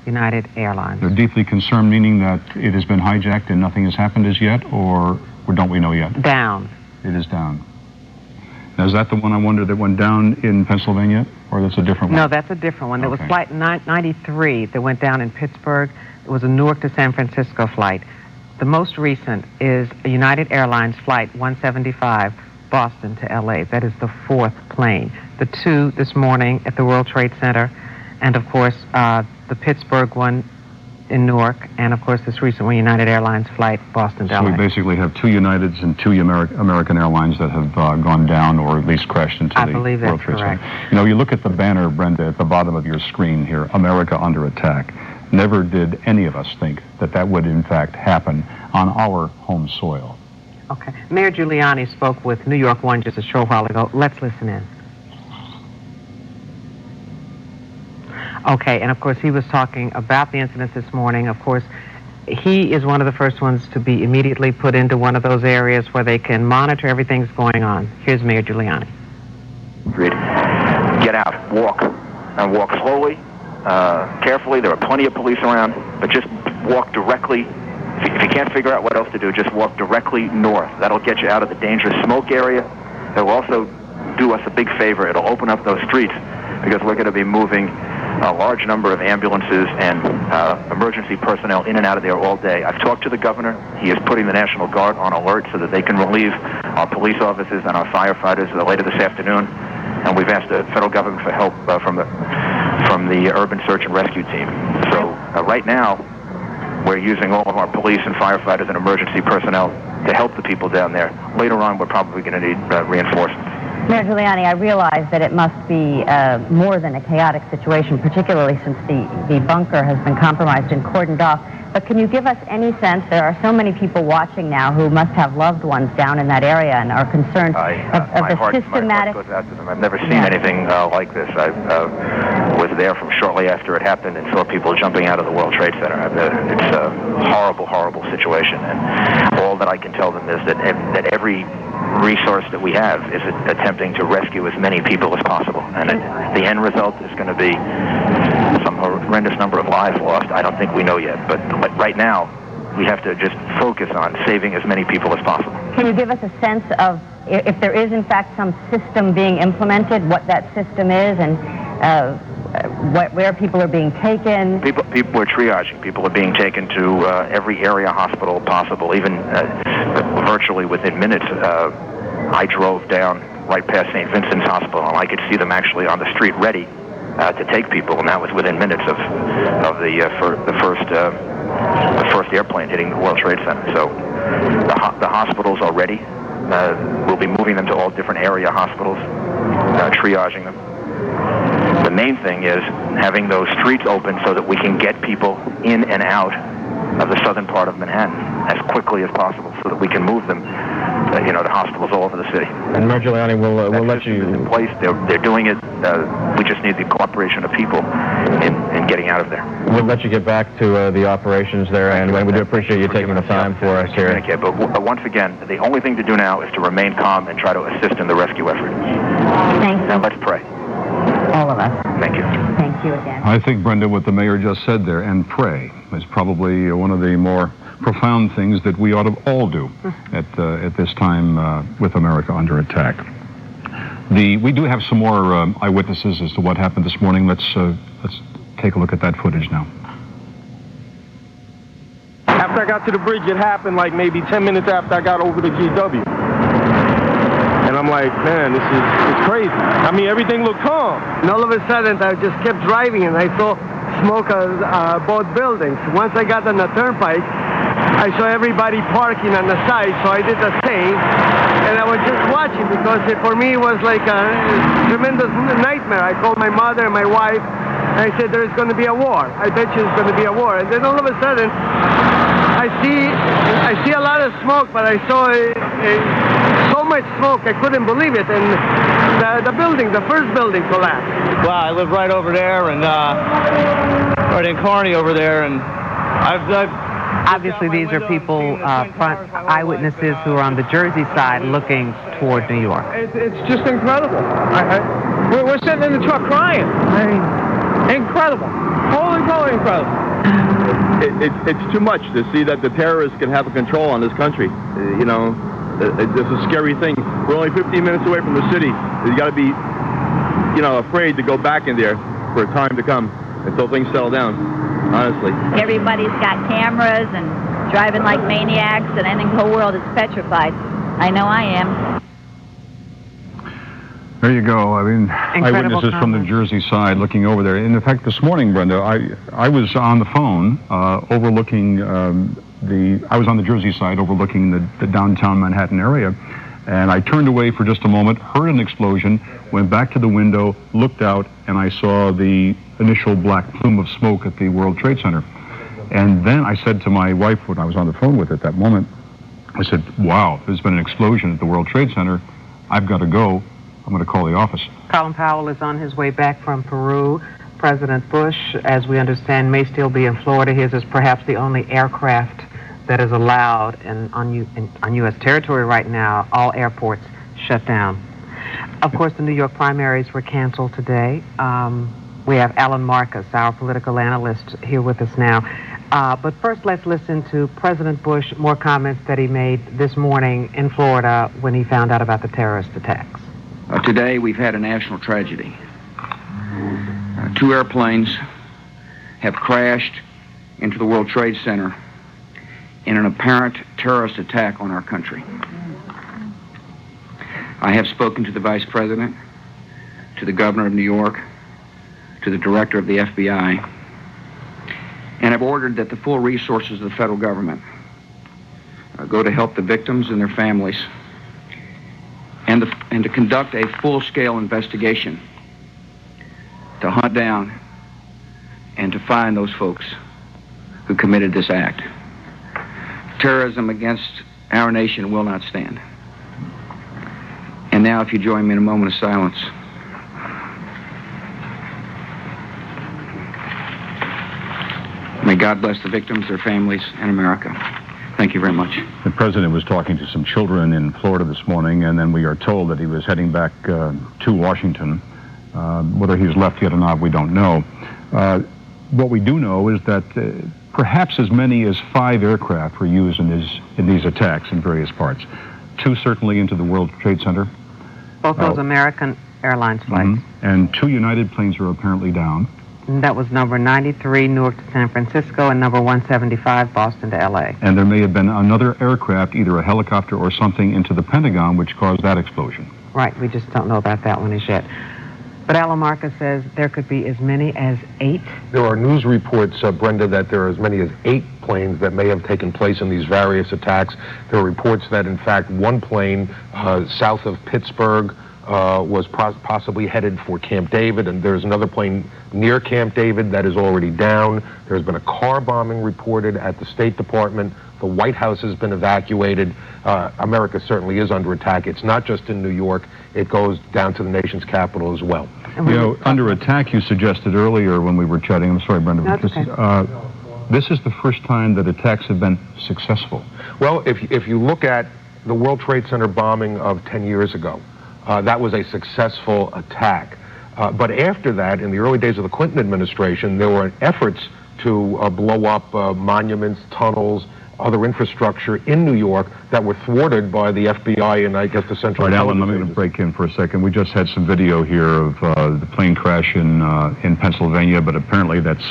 United Airlines. They're deeply concerned, meaning that it has been hijacked and nothing has happened as yet, or don't we know yet? Down. It is down. Now, is that the one I wonder that went down in Pennsylvania, or that's a different one? No, that's a different one. There was flight 93 that went down in Pittsburgh. It was a Newark to San Francisco flight. The most recent is a United Airlines flight 175, Boston to LA. That is the fourth plane. The two this morning at the World Trade Center, and of course the Pittsburgh one in Newark, and of course this recent one, United Airlines flight Boston to LA. So we basically have two Uniteds and two American Airlines that have gone down, or at least crashed into the World Trade Center. I believe that's correct. You know, you look at the banner, Brenda, at the bottom of your screen here, America Under Attack. Never did any of us think that that would in fact happen on our home soil. Okay. Mayor Giuliani spoke with New York One just a short while ago. Let's listen in. Okay, and of course he was talking about the incidents this morning. Of course, he is one of the first ones to be immediately put into one of those areas where they can monitor everything that's going on. Here's Mayor Giuliani. Get out, walk, and walk slowly, carefully. There are plenty of police around, but just walk directly. If you can't figure out what else to do, just walk directly north. That'll get you out of the dangerous smoke area. It'll also do us a big favor. It'll open up those streets, because we're going to be moving a large number of ambulances and emergency personnel in and out of there all day. I've talked to the governor. He is putting the National Guard on alert so that they can relieve our police officers and our firefighters later this afternoon. And we've asked the federal government for help from the urban search and rescue team. So right now, we're using all of our police and firefighters and emergency personnel to help the people down there. Later on, we're probably going to need reinforcements. Mayor Giuliani, I realize that it must be more than a chaotic situation, particularly since the bunker has been compromised and cordoned off. But can you give us any sense? There are so many people watching now who must have loved ones down in that area and are concerned of the systematic... My heart goes out to them. I've never seen anything like this. I was there from shortly after it happened and saw people jumping out of the World Trade Center. It's a horrible, horrible situation. And all that I can tell them is that every resource that we have is attempting to rescue as many people as possible. And the end result is going to be some horrendous number of lives lost. I don't think we know yet. But right now, we have to just focus on saving as many people as possible. Can you give us a sense of, if there is in fact some system being implemented, what that system is, and where people are being taken? People are triaging. People are being taken to every area hospital possible, even virtually within minutes. I drove down right past St. Vincent's Hospital, and I could see them actually on the street ready to take people, and that was within minutes of the first airplane hitting the World Trade Center. So the hospitals are ready. We'll be moving them to all different area hospitals, triaging them. The main thing is having those streets open so that we can get people in and out of the southern part of Manhattan as quickly as possible, so that we can move them, to hospitals all over the city. And Mayor Giuliani, we'll let you... in place. They're doing it. We just need the cooperation of people in getting out of there. We'll let you get back to the operations there, and we do appreciate you taking the time for us here. But once again, the only thing to do now is to remain calm and try to assist in the rescue effort. Thank you. Now let's pray. All of us. Thank you. Thank you again. I think, Brenda, what the mayor just said there, and pray, is probably one of the more profound things that we ought to all do at this time with America Under Attack. We do have some more eyewitnesses as to what happened this morning. Let's take a look at that footage now. After I got to the bridge, it happened like maybe 10 minutes after I got over the GW. And I'm like, man, it's crazy. I mean, everything looked calm. And all of a sudden, I just kept driving, and I saw smoke of both buildings. Once I got on the turnpike, I saw everybody parking on the side, so I did the same. And I was just watching, because for me it was like a tremendous nightmare. I called my mother and my wife, and I said, there's going to be a war. I bet you there's going to be a war. And then all of a sudden, I see a lot of smoke, but I saw so much smoke, I couldn't believe it. And the first building collapsed. Wow, I live right over there, and right in Kearney over there, and I've Obviously, these are people, front eyewitnesses who are on the Jersey side looking toward New York. It's just incredible. We're sitting in the truck crying. I mean, incredible. Holy we going from? It's too much to see that the terrorists can have a control on this country. You know, it's a scary thing. We're only 15 minutes away from the city. You got to be, you know, afraid to go back in there for time to come until things settle down, honestly. Everybody's got cameras and driving like maniacs, and I think the whole world is petrified. I know I am. There you go. I mean, eyewitnesses from the Jersey side looking over there. And in fact, this morning, Brenda, I was on the phone overlooking I was on the Jersey side overlooking the downtown Manhattan area. And I turned away for just a moment, heard an explosion, went back to the window, looked out, and I saw the initial black plume of smoke at the World Trade Center. And then I said to my wife when I was on the phone with at that moment, I said, wow, there's been an explosion at the World Trade Center. I've got to go. I'm going to call the office. Colin Powell is on his way back from Peru. President Bush, as we understand, may still be in Florida. His is perhaps the only aircraft that is allowed on U.S. territory right now. All airports shut down. Of course, the New York primaries were canceled today. We have Alan Marcus, our political analyst, here with us now. But first, let's listen to President Bush, more comments that he made this morning in Florida when he found out about the terrorist attacks. Today, we've had a national tragedy. 2 airplanes have crashed into the World Trade Center in an apparent terrorist attack on our country. I have spoken to the Vice President, to the Governor of New York, to the Director of the FBI, and have ordered that the full resources of the federal government go to help the victims and their families, and to conduct a full-scale investigation to hunt down and to find those folks who committed this act. Terrorism against our nation will not stand. And now, if you join me in a moment of silence. May God bless the victims, their families, and America. Thank you very much. The president was talking to some children in Florida this morning, and then we are told that he was heading back to Washington. Whether he's left yet or not, we don't know. What we do know is that perhaps as many as 5 aircraft were used in these attacks in various parts. 2 certainly into the World Trade Center. Both those American Airlines flights. Mm-hmm. And 2 United planes are apparently down. And that was number 93, Newark to San Francisco, and number 175, Boston to L.A. And there may have been another aircraft, either a helicopter or something, into the Pentagon, which caused that explosion. Right, we just don't know about that one as yet. But Alan Marcus says there could be as many as 8. There are news reports, Brenda, that there are as many as 8 planes that may have taken place in these various attacks. There are reports that, in fact, one plane south of Pittsburgh was possibly headed for Camp David, and there's another plane near Camp David that is already down. There's been a car bombing reported at the State Department. The White House has been evacuated. America certainly is under attack. It's not just in New York. It goes down to the nation's capital as well. You know, under attack, you suggested earlier when we were chatting, I'm sorry, Brenda, but this is the first time that attacks have been successful. Well, if you look at the World Trade Center bombing of 10 years ago, that was a successful attack. But after that, in the early days of the Clinton administration, there were efforts to blow up monuments, tunnels, other infrastructure in New York that were thwarted by the FBI and I guess the Central Right, Alan, let me break in for a second. We just had some video here of the plane crash in Pennsylvania, but apparently that's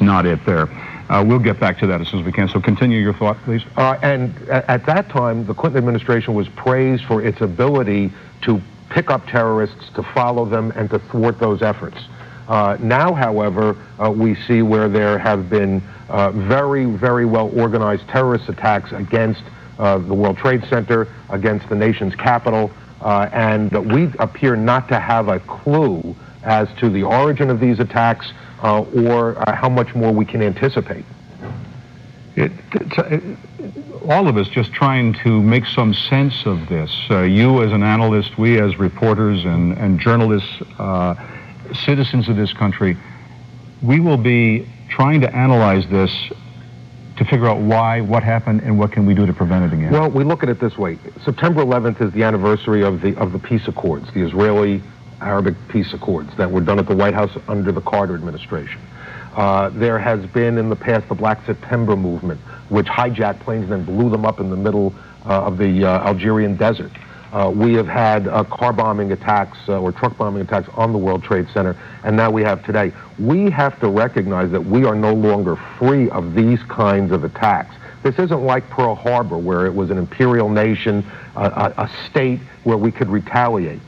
not it there. We'll get back to that as soon as we can. So continue your thought, please. And at that time, the Clinton administration was praised for its ability to pick up terrorists, to follow them, and to thwart those efforts. Now, however, we see where there have been very, very well-organized terrorist attacks against the World Trade Center, against the nation's capital, and we appear not to have a clue as to the origin of these attacks or how much more we can anticipate. All of us just trying to make some sense of this. You as an analyst, we as reporters and journalists, citizens of this country, we will be trying to analyze this to figure out why, what happened, and what can we do to prevent it again. Well, we look at it this way. September 11th is the anniversary of the peace accords, the Israeli Arabic peace accords that were done at the White House under the Carter administration. There has been in the past the Black September movement, which hijacked planes and then blew them up in the middle of the Algerian desert. We have had car bombing attacks or truck bombing attacks on the World Trade Center, and now we have today. We have to recognize that we are no longer free of these kinds of attacks. This isn't like Pearl Harbor, where it was an imperial nation, a state where we could retaliate.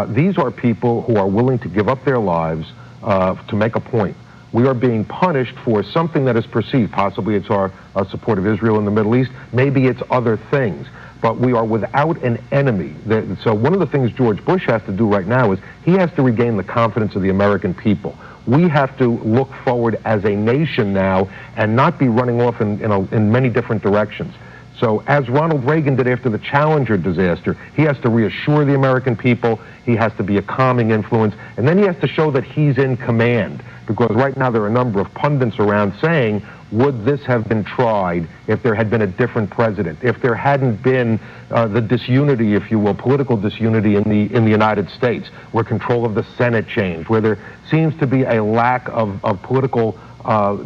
These are people who are willing to give up their lives to make a point. We are being punished for something that is perceived. Possibly it's our support of Israel in the Middle East. Maybe it's other things. But we are without an enemy. So one of the things George Bush has to do right now is he has to regain the confidence of the American people. We have to look forward as a nation now and not be running off in many different directions. So as Ronald Reagan did after the Challenger disaster, he has to reassure the American people, he has to be a calming influence, and then he has to show that he's in command. Because right now there are a number of pundits around saying, would this have been tried if there had been a different president, if there hadn't been the disunity, if you will, political disunity in the United States, where control of the Senate changed, where there seems to be a lack of political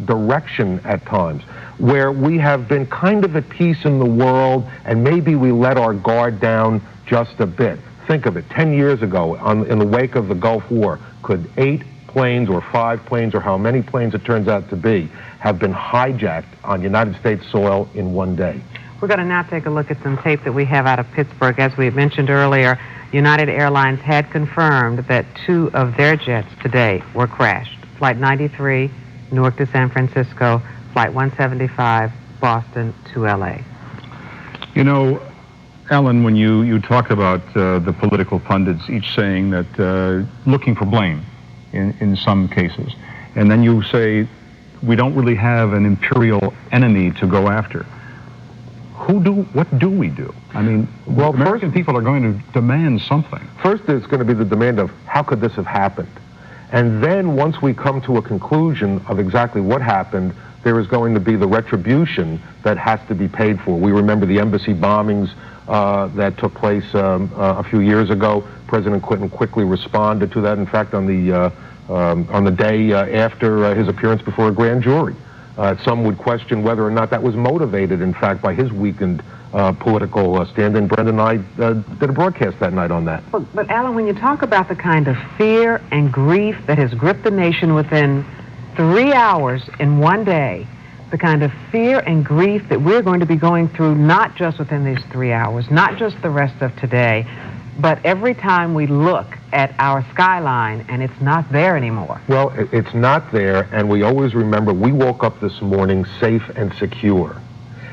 direction at times, where we have been kind of at peace in the world and maybe we let our guard down just a bit. Think of it, 10 years ago, in the wake of the Gulf War, could 8 planes or 5 planes or how many planes it turns out to be have been hijacked on United States soil in one day? We're going to now take a look at some tape that we have out of Pittsburgh. As we had mentioned earlier, United Airlines had confirmed that 2 of their jets today were crashed. Flight 93, Newark to San Francisco, Flight 175, Boston to LA. You know, Alan, when you talk about the political pundits each saying that looking for blame in some cases, and then you say we don't really have an imperial enemy to go after. What do we do? I mean, well, American people are going to demand something. First, there's going to be the demand of how could this have happened? And then once we come to a conclusion of exactly what happened, there is going to be the retribution that has to be paid for. We remember the embassy bombings that took place a few years ago. President Clinton quickly responded to that. In fact, on the day after his appearance before a grand jury, some would question whether or not that was motivated, in fact, by his weakened political stand. And Brenda and I did a broadcast that night on that. But Alan, when you talk about the kind of fear and grief that has gripped the nation within 3 hours in one day, the kind of fear and grief that we're going to be going through, not just within these 3 hours, not just the rest of today, but every time we look at our skyline and it's not there anymore. Well, it's not there, and we always remember we woke up this morning safe and secure.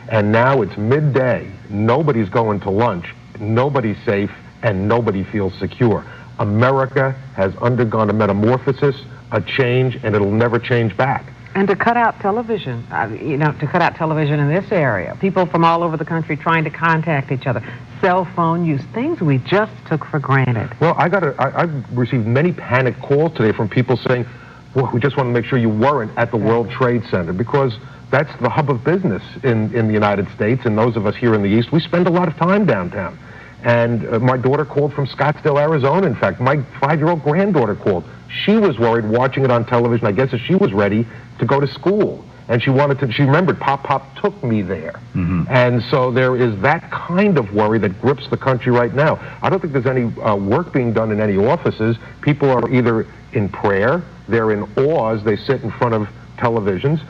And now it's midday, nobody's going to lunch, nobody's safe, and nobody feels secure. America has undergone a metamorphosis, a change, and it'll never change back. And to cut out television, to cut out television in this area, people from all over the country trying to contact each other, cell phone use, things we just took for granted. Well, I've received many panic calls today from people saying, well, we just want to make sure you weren't at the World Trade Center, because that's the hub of business in the United States, and those of us here in the East, we spend a lot of time downtown. And my daughter called from Scottsdale, Arizona, in fact. My 5-year-old granddaughter called. She was worried watching it on television, I guess, as she was ready to go to school. And she remembered Pop took me there. Mm-hmm. And so there is that kind of worry that grips the country right now. I don't think there's any work being done in any offices. People are either in prayer, they're in awe as they sit in front of televisions,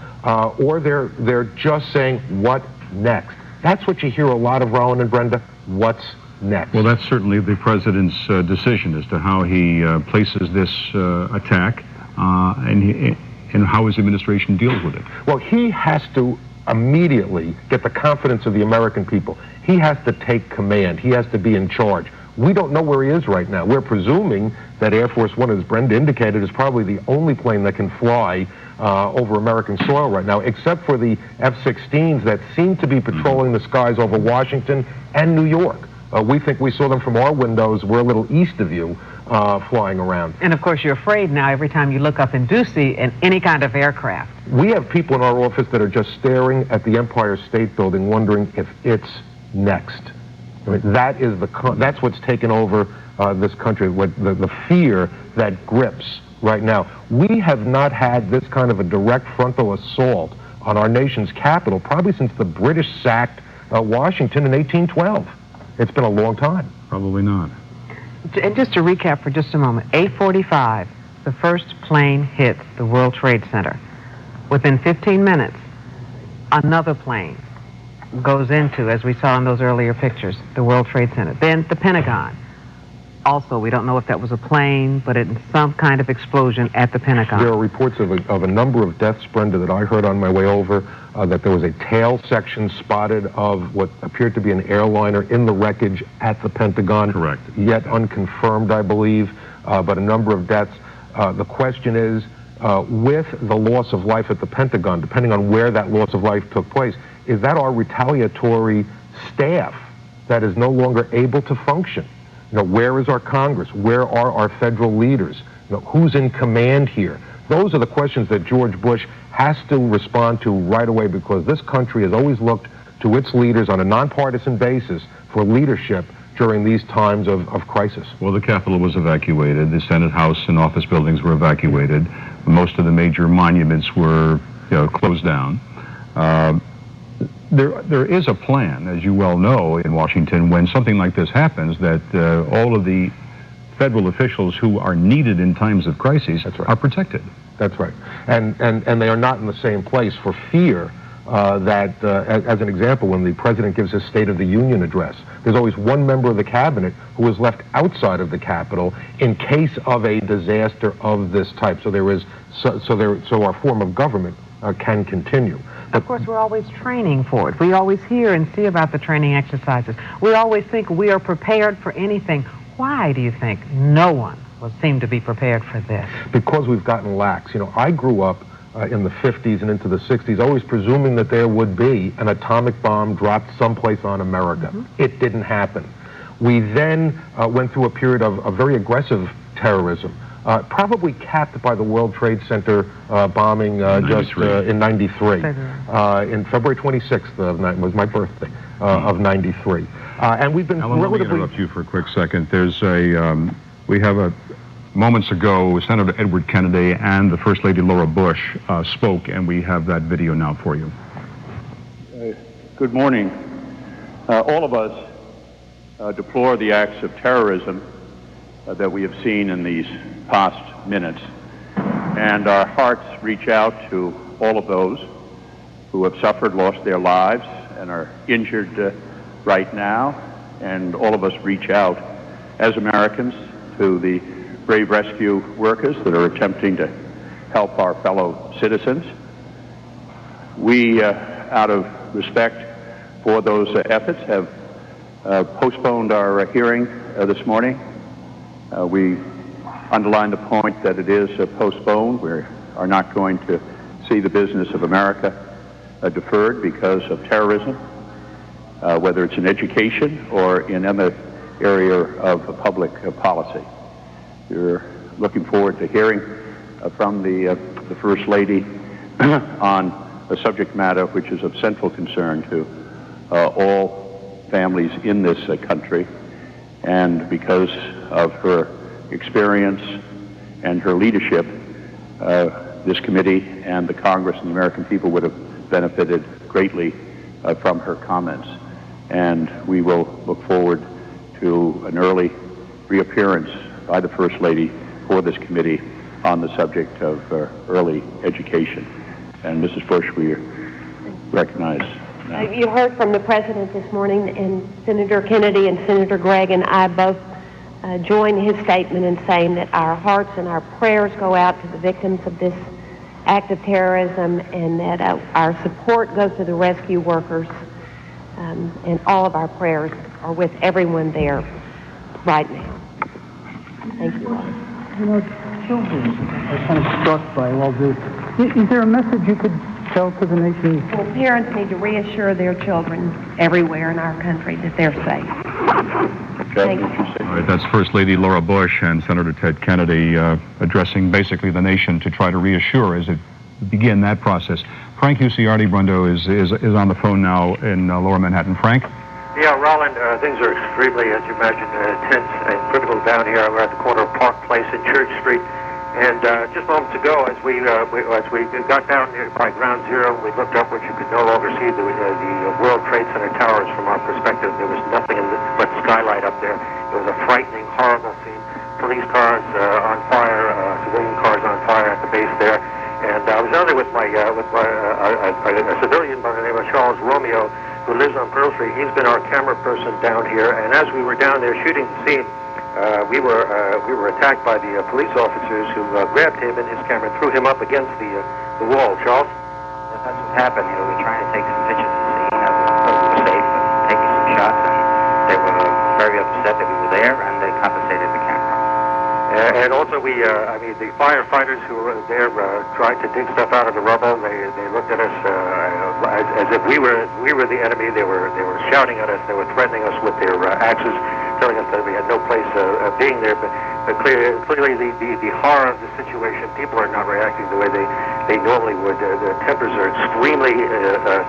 or they're just saying, what next? That's what you hear a lot of, Rowan and Brenda. What's next? Well, that's certainly the president's decision as to how he places this attack and how his administration deals with it. Well, he has to immediately get the confidence of the American people. He has to take command. He has to be in charge. We don't know where he is right now. We're presuming that Air Force One, as Brenda indicated, is probably the only plane that can fly over American soil right now, except for the F-16s that seem to be patrolling the skies over Washington and New York. We think we saw them from our windows. We're a little east of you, flying around. And of course, you're afraid now every time you look up and do see any kind of aircraft. We have people in our office that are just staring at the Empire State Building wondering if it's next. I mean, that's what's taken over this country, the fear that grips right now. We have not had this kind of a direct frontal assault on our nation's capital probably since the British sacked Washington in 1812. It's been a long time. Probably not. And just to recap for just a moment, 8:45, the first plane hits the World Trade Center. Within 15 minutes, another plane goes into, as we saw in those earlier pictures, the World Trade Center. Then the Pentagon. Also, we don't know if that was a plane, but it's some kind of explosion at the Pentagon. There are reports of a number of deaths, Brenda, that I heard on my way over, that there was a tail section spotted of what appeared to be an airliner in the wreckage at the Pentagon. Correct. Yet unconfirmed, I believe, but a number of deaths. The question is, with the loss of life at the Pentagon, depending on where that loss of life took place, is that our retaliatory staff that is no longer able to function? You know, where is our Congress? Where are our federal leaders? You know, who's in command here? Those are the questions that George Bush has to respond to right away, because this country has always looked to its leaders on a nonpartisan basis for leadership during these times of crisis. Well, the Capitol was evacuated. The Senate House and office buildings were evacuated. Most of the major monuments were closed down. There is a plan, as you well know, in Washington, when something like this happens, that all of the federal officials who are needed in times of crisis are protected. That's right. And they are not in the same place for fear that, as an example, when the president gives his State of the Union address, there's always one member of the cabinet who is left outside of the Capitol in case of a disaster of this type. So our form of government can continue. Of course, we're always training for it. We always hear and see about the training exercises. We always think we are prepared for anything. Why do you think no one will seem to be prepared for this? Because we've gotten lax. You know, I grew up in the 50s and into the 60s, always presuming that there would be an atomic bomb dropped someplace on America. It didn't happen. We then went through a period of very aggressive terrorism. Probably capped by the World Trade Center bombing just in '93. In February 26th was my birthday of '93, and we've been Alan, relatively. Let me interrupt you for a quick second. There's we have moments ago, Senator Edward Kennedy and the First Lady Laura Bush spoke, and we have that video now for you. Good morning. All of us deplore the acts of terrorism that we have seen in these past minutes, and our hearts reach out to all of those who have suffered, lost their lives, and are injured right now, and all of us reach out as Americans to the brave rescue workers that are attempting to help our fellow citizens. We, out of respect for those efforts, have postponed our hearing this morning. We underline the point that it is postponed. We are not going to see the business of America deferred because of terrorism, whether it's in education or in any area of public policy. We're looking forward to hearing from the First Lady on a subject matter which is of central concern to all families in this country, and because of her experience and her leadership, this committee and the Congress and the American people would have benefited greatly from her comments. And we will look forward to an early reappearance by the First Lady for this committee on the subject of early education. And Mrs. Bush, we recognize now. You heard from the President this morning, and Senator Kennedy and Senator Gregg and I both join his statement in saying that our hearts and our prayers go out to the victims of this act of terrorism, and that our support goes to the rescue workers, and all of our prayers are with everyone there right now. Thank you. You know, children are kind of struck by all this. Is there a message you could tell to the nation? Well, parents need to reassure their children everywhere in our country that they're safe. Thank you. All right, that's First Lady Laura Bush and Senator Ted Kennedy addressing basically the nation to try to reassure as it begin that process. Frank Uciardi Brundo is on the phone now in Lower Manhattan. Frank? Yeah, Roland, things are extremely, as you imagine, tense and critical down here. We're at the corner of Park Place and Church Street. And just moments ago, as we got down near by Ground Zero, we looked up, which you could no longer see the World Trade Center towers from our perspective. There was nothing but skylight up there. It was a frightening, horrible scene. Police cars on fire, civilian cars on fire at the base there. And I was down there with a civilian by the name of Charles Romeo, who lives on Pearl Street. He's been our camera person down here. And as we were down there shooting the scene, we were attacked by the police officers who grabbed him and his camera and threw him up against the wall. Charles? Yes, that's what happened. You know, we were trying to take some pictures of the scene. We were safe and taking some shots, and they were very upset that we were there, and they confiscated the camera. And also, the firefighters who were there tried to dig stuff out of the rubble. They looked at us as if we were the enemy. They were shouting at us. They were threatening us with their axes, telling us that we had no place being there. But clearly, the horror of the situation, people are not reacting the way they normally would. Their tempers are extremely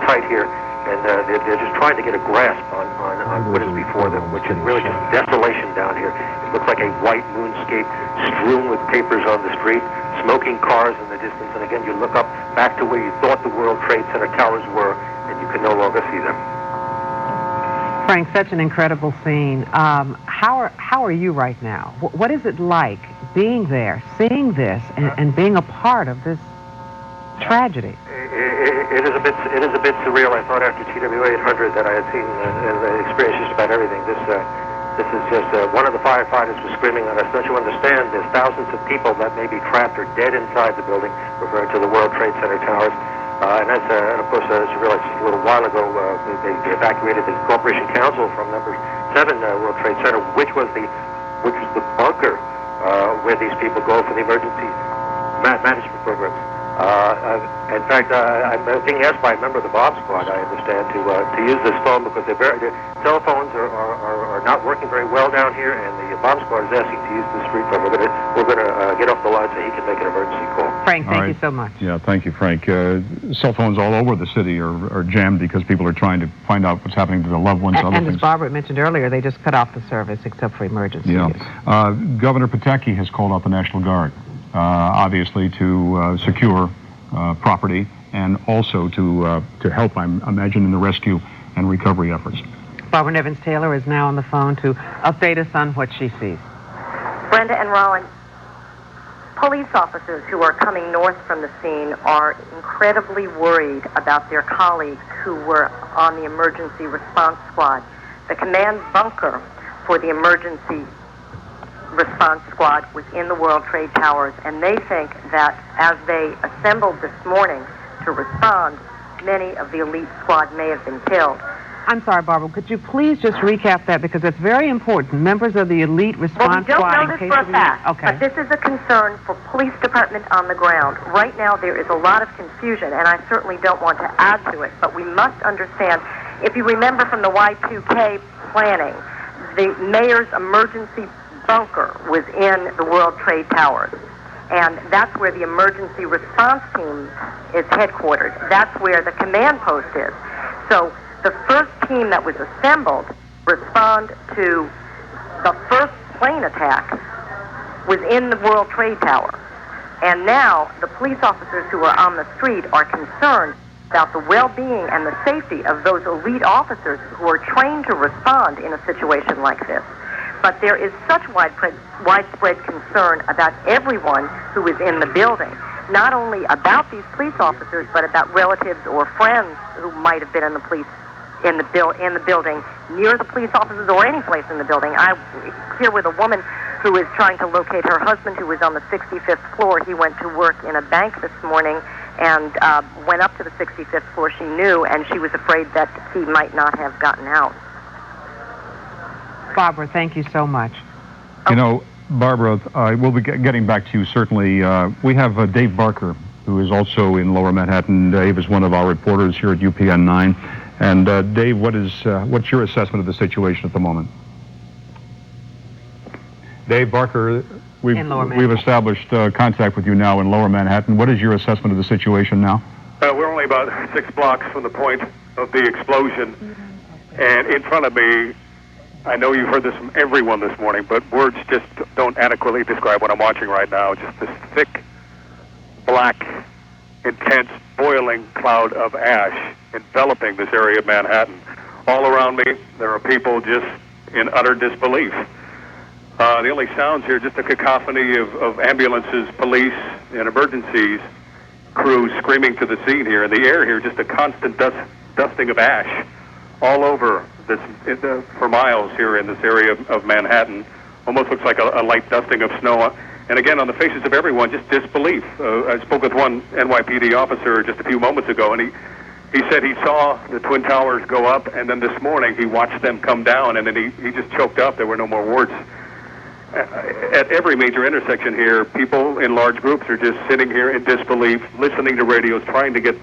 tight here, and they're just trying to get a grasp on what is before them, which is really just desolation down here. It looks like a white moonscape strewn with papers on the street, smoking cars in the distance, and again, you look up back to where you thought the World Trade Center towers were, and you can no longer see them. Frank, such an incredible scene. How are you right now? What is it like being there, seeing this, and being a part of this tragedy? It is a bit surreal. I thought after TWA 800 that I had seen and experienced just about everything. This is just one of the firefighters was screaming at us. Don't you understand? There's thousands of people that may be trapped or dead inside the building, referring to the World Trade Center towers. And of course, as you realize, just a little while ago, they evacuated the Corporation Council from number 7 World Trade Center, which was the bunker where these people go for the emergency management programs. In fact, I'm being asked by a member of the bomb squad, I understand, to use this phone because their cell phones are not working very well down here, and the bomb squad is asking to use the street phone. We're going to get off the line so he can make an emergency call. Frank, thank you so much. Yeah, thank you, Frank. Cell phones all over the city are jammed because people are trying to find out what's happening to their loved ones. And as Barbara mentioned earlier, they just cut off the service except for emergencies. Yeah. Governor Pataki has called out the National Guard, obviously to secure property and also to help, I imagine, in the rescue and recovery efforts. Barbara Nevins-Taylor is now on the phone to update us on what she sees. Brenda and Roland, police officers who are coming north from the scene are incredibly worried about their colleagues who were on the emergency response squad. The command bunker for the emergency response squad was in the World Trade Towers, and they think that as they assembled this morning to respond, many of the elite squad may have been killed. I'm sorry, Barbara, could you please just recap that, because it's very important. Members of the elite response squad... Well, we don't know this for a fact, but this is a concern for police department on the ground. Right now, there is a lot of confusion, and I certainly don't want to add to it, but we must understand, if you remember from the Y2K planning, the mayor's emergency bunker was in the World Trade Towers, and that's where the emergency response team is headquartered. That's where the command post is. So the first team that was assembled to respond to the first plane attack was in the World Trade Tower. And now the police officers who are on the street are concerned about the well-being and the safety of those elite officers who are trained to respond in a situation like this. But there is such widespread concern about everyone who is in the building, not only about these police officers, but about relatives or friends who might have been in the building near the police officers or any place in the building. I'm here with a woman who is trying to locate her husband, who was on the 65th floor. He went to work in a bank this morning and went up to the 65th floor. She knew, and she was afraid that he might not have gotten out. Barbara, thank you so much. You know, Barbara, we'll be getting back to you, certainly. We have Dave Barker, who is also in Lower Manhattan. Dave is one of our reporters here at UPN9. And Dave, what's your assessment of the situation at the moment? Dave Barker, we've established contact with you now in Lower Manhattan. What is your assessment of the situation now? We're only about 6 blocks from the point of the explosion. And in front of me, I know you've heard this from everyone this morning, but words just don't adequately describe what I'm watching right now. Just this thick, black, intense, boiling cloud of ash enveloping this area of Manhattan. All around me, there are people just in utter disbelief. The only sounds here, just a cacophony of ambulances, police, and emergencies crews screaming to the scene here. In the air here, just a constant dusting of ash all over this for miles here in this area of Manhattan. Almost looks like a light dusting of snow. And again, on the faces of everyone, just disbelief. I spoke with one NYPD officer just a few moments ago, and he said he saw the Twin Towers go up, and then this morning he watched them come down, and then he just choked up. There were no more words. At every major intersection here, people in large groups are just sitting here in disbelief, listening to radios, trying to get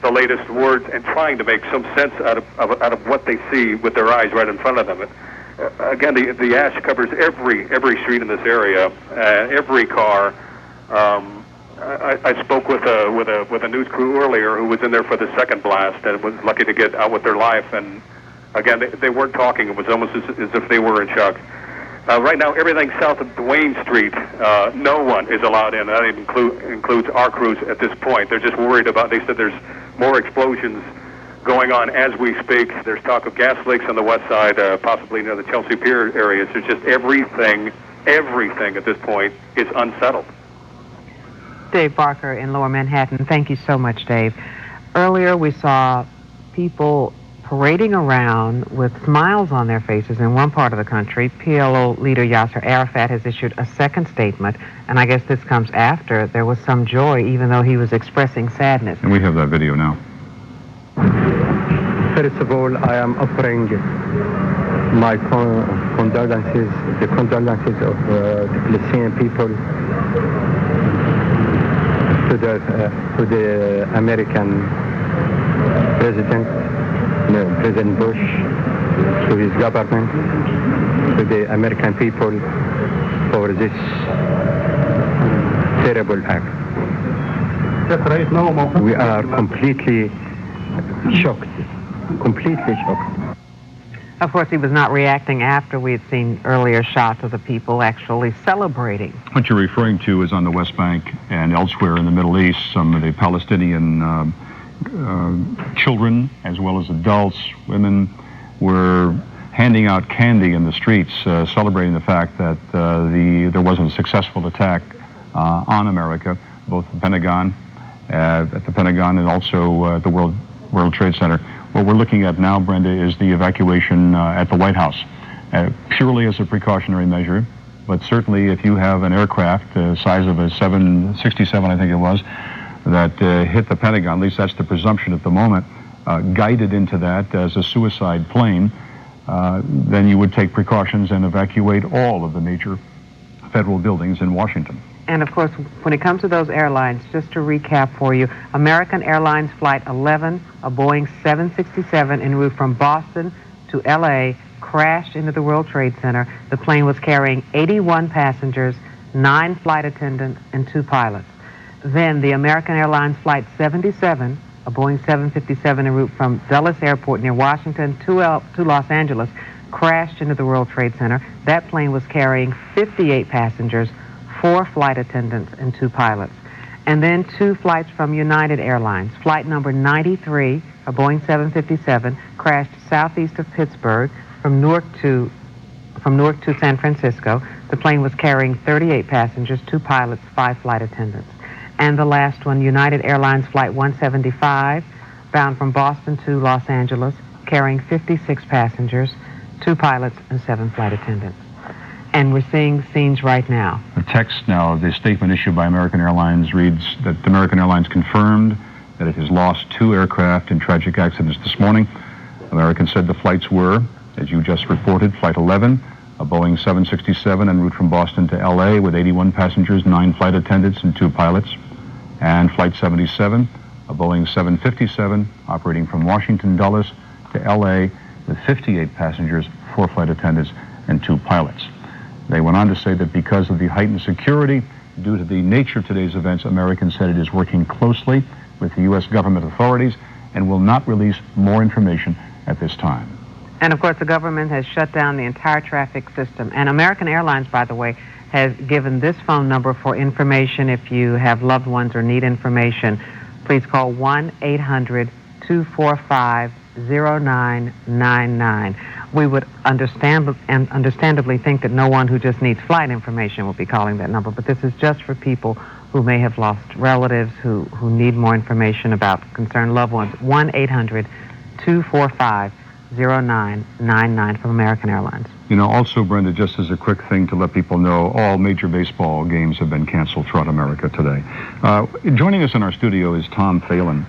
the latest words and trying to make some sense out of what they see with their eyes right in front of them. Again, the ash covers every street in this area, every car. I spoke with a news crew earlier who was in there for the second blast and was lucky to get out with their life. And again, they weren't talking. It was almost as if they were in shock. Right now, everything south of Duane Street, no one is allowed in. That even includes our crews at this point. They're just worried about, they said there's more explosions going on as we speak. There's talk of gas leaks on the west side, possibly near the Chelsea Pier areas. There's just everything at this point is unsettled. Dave Barker in Lower Manhattan. Thank you so much, Dave. Earlier, we saw people parading around with smiles on their faces in one part of the country. PLO leader Yasser Arafat has issued a second statement, and I guess this comes after there was some joy, even though he was expressing sadness. And we have that video now. First of all, I am offering my condolences, the condolences of the Palestinian people to the American President Bush, to his government, to the American people for this terrible act. We are completely shocked. Completely shocked. Of course, he was not reacting after we had seen earlier shots of the people actually celebrating. What you're referring to is on the West Bank and elsewhere in the Middle East, some of the Palestinian children, as well as adults, women, were handing out candy in the streets, celebrating the fact that there wasn't a successful attack on America, both the Pentagon, at the Pentagon and also at the World Trade Center. What we're looking at now, Brenda, is the evacuation at the White House, purely as a precautionary measure. But certainly, if you have an aircraft the size of a 767, I think it was, that hit the Pentagon, at least that's the presumption at the moment, guided into that as a suicide plane, then you would take precautions and evacuate all of the major federal buildings in Washington. And of course, when it comes to those airlines, just to recap for you, American Airlines Flight 11, a Boeing 767 en route from Boston to LA, crashed into the World Trade Center. The plane was carrying 81 passengers, 9 flight attendants, and 2 pilots. Then the American Airlines Flight 77, a Boeing 757 en route from Dulles Airport near Washington to Los Angeles, crashed into the World Trade Center. That plane was carrying 58 passengers, 4 flight attendants, and 2 pilots. And then 2 flights from United Airlines. Flight number 93, a Boeing 757, crashed southeast of Pittsburgh from Newark to San Francisco. The plane was carrying 38 passengers, 2 pilots, 5 flight attendants. And the last one, United Airlines Flight 175, bound from Boston to Los Angeles, carrying 56 passengers, 2 pilots, and 7 flight attendants. And we're seeing scenes right now. The text now, the statement issued by American Airlines reads that American Airlines confirmed that it has lost 2 aircraft in tragic accidents this morning. American said the flights were, as you just reported, Flight 11, a Boeing 767 en route from Boston to LA with 81 passengers, 9 flight attendants, and 2 pilots. And Flight 77, a Boeing 757 operating from Washington Dulles to LA with 58 passengers, 4 flight attendants, and 2 pilots. They went on to say that because of the heightened security, due to the nature of today's events, American said it is working closely with the U.S. government authorities and will not release more information at this time. And of course, the government has shut down the entire traffic system. And American Airlines, by the way, has given this phone number for information. If you have loved ones or need information, please call 1-800-245-0999. We would understandably think that no one who just needs flight information will be calling that number, but this is just for people who may have lost relatives, who need more information about concerned loved ones. 1-800-245-0999 from American Airlines. You know, also, Brenda, just as a quick thing to let people know, all major baseball games have been canceled throughout America today. Joining us in our studio is Tom Phelan.